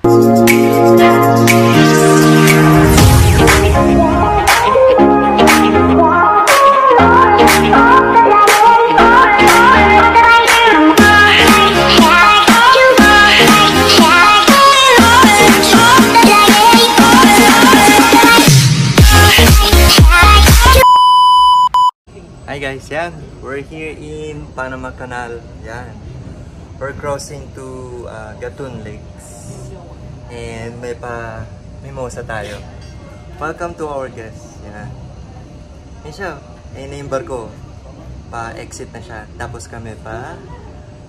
Hi guys, yan. We're here in Panama Canal. Yan. We're crossing to Gatun Lakes. And may pa mimosa tayo. Welcome to our guest. Yan. Yan siya. Ayun na yung barko. Pa-exit na siya. Tapos kami pa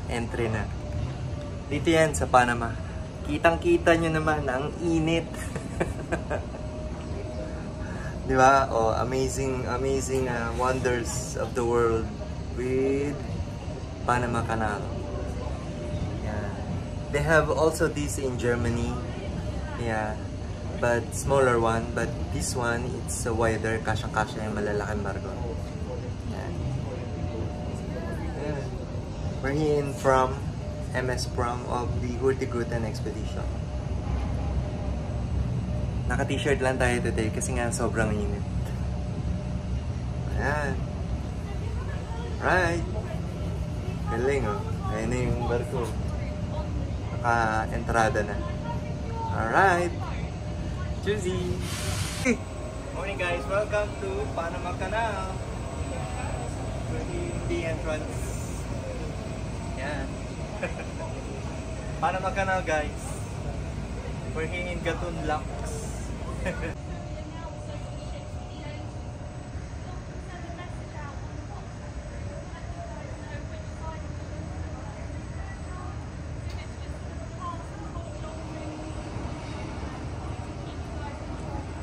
entry na. Dito yan sa Panama. Kitang-kita nyo naman ang init. Diba? Oh, amazing wonders of the world with Panama Canal. Yeah. They have also this in Germany. Yeah. But smaller one. But this one, it's wider. Kasyang-kasya yung malalaking barko. Yeah. Yeah. We're here from MS Prom of the Hurtigruten Expedition. Naka-t-shirt lang tayo today kasi nga sobrang init. Ayan. Right. Galing oh. Ayan na yung barko. Naka-entrada na. Alright. Choosy. Morning guys. Welcome to Panama Canal. We're in the entrance. Ayan. Panama Canal guys. We're here in Gatun Lakes.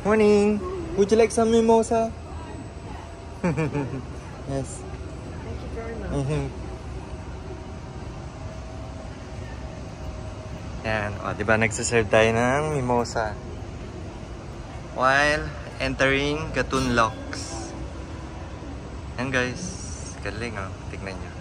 Morning! Would you like some mimosa? Yes. Thank you very much. Yan. O, diba nagsaserve tayo ng mimosa while entering Gatun Lakes. Yan guys. Galing oh. Tignan nyo.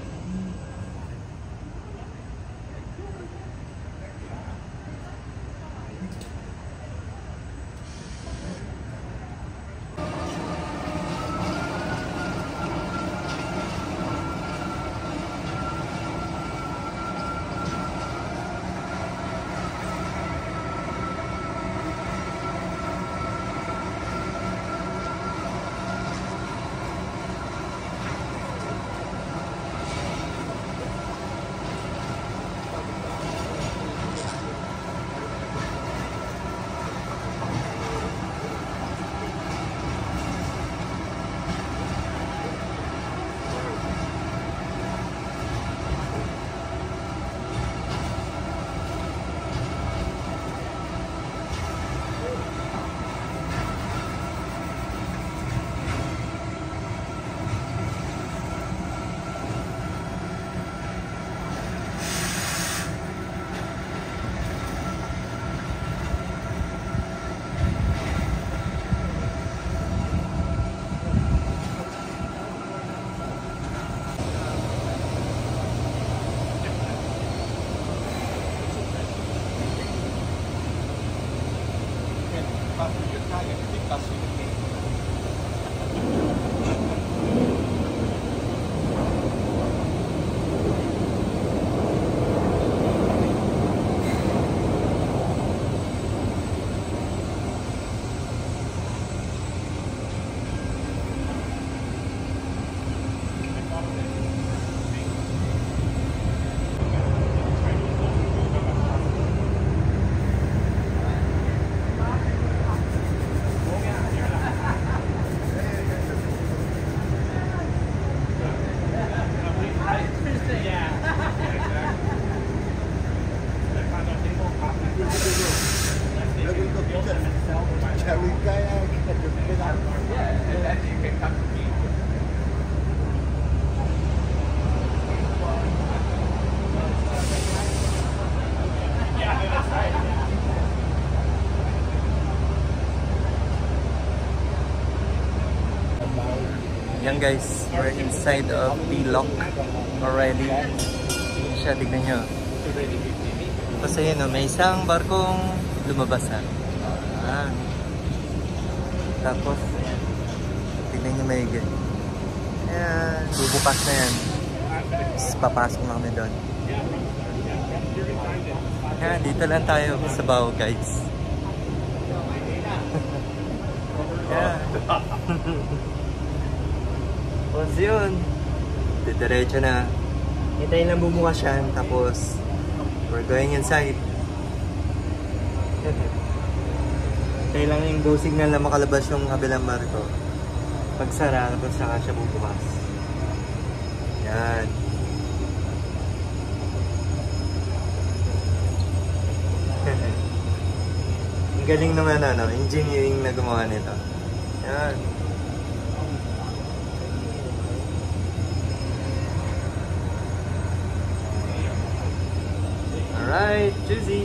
Yan guys, we're inside of the lock already. Siya, tignan nyo. Kasi yun, may isang barkong lumabas na. Ayan. Tapos, ayan. Tignan nyo maigi. Ayan, bubukas na yan. Tapos papasok na kami doon. Ayan, dito lang tayo sa bawo, guys. Ayan. Tapos yun. Diretso na. Hintayin lang bumukas yan. Tapos, we're going inside. Hintayin lang yung go signal na makalabas yung kabilang barko. Pagsara, tapos saka siya bubukas. Yan. Ang galing naman engineering na gumawa nito. Yan. Alright, juicy!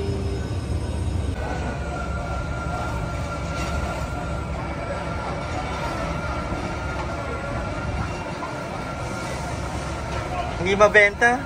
Hindi mabenta?